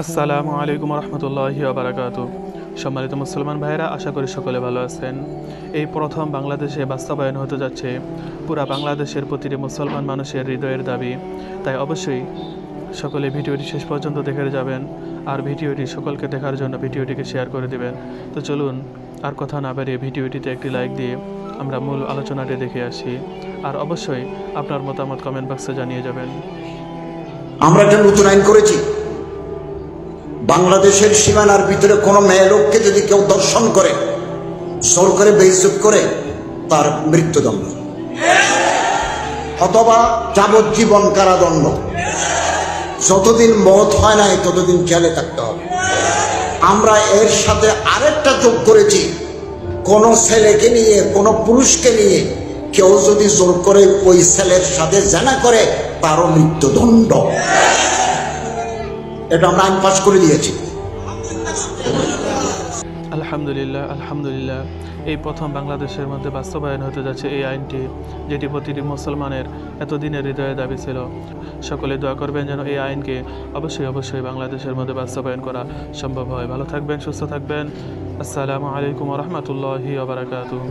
আসসালামু আলাইকুম রহমতুল্লাহি ওয়া বারাকাতুহু। সম্মানিত মুসলমান ভাইরা, আশা করি সকলে ভালো আছেন। এই প্রথম বাংলাদেশে বাস্তবায়ন হতে যাচ্ছে পুরা বাংলাদেশের প্রতিটি মুসলমান মানুষের হৃদয়ের দাবি। তাই অবশ্যই সকলে ভিডিওটি শেষ পর্যন্ত দেখে যাবেন, আর ভিডিওটি সকলকে দেখার জন্য ভিডিওটিকে শেয়ার করে দিবেন। তো চলুন আর কথা না বাড়িয়ে ভিডিওটিতে একটি লাইক দিয়ে আমরা মূল আলোচনাটি দেখে আসি, আর অবশ্যই আপনার মতামত কমেন্ট বক্সে জানিয়ে যাবেন। আমরা একটা নতুন আইন করেছি, বাংলাদেশের সীমানার ভিতরে কোনো মেয়ে লোককে যদি কেউ দর্শন করে, জোর করে বেইজ্জত করে, তার মৃত্যুদণ্ড অথবা যাবজ্জীবন কারাদণ্ড। যতদিন মওত হয় নাই ততদিন জেলে থাকতে হবে। আমরা এর সাথে আরেকটা যোগ করেছি, কোন ছেলেকে নিয়ে, কোন পুরুষকে নিয়ে কেউ যদি জোর করে ওই ছেলের সাথে জেনা করে, তারও মৃত্যুদণ্ড। এটা আমরা আইন পাস করে দিয়েছি। আলহামদুলিল্লাহ, আলহামদুলিল্লাহ। এই প্রথম বাংলাদেশের মধ্যে বাস্তবায়ন হতে যাচ্ছে এই আইনটি, যেটি প্রতিটি মুসলমানের এতদিনের হৃদয়ে দাবি ছিল। সকলে দোয়া করবেন যেন এই আইনকে অবশ্যই বাংলাদেশের মধ্যে বাস্তবায়ন করা সম্ভব হয়। ভালো থাকবেন, সুস্থ থাকবেন। আসসালামু আলাইকুম রহমতুল্লাহি ওয়া বারাকাতুহু।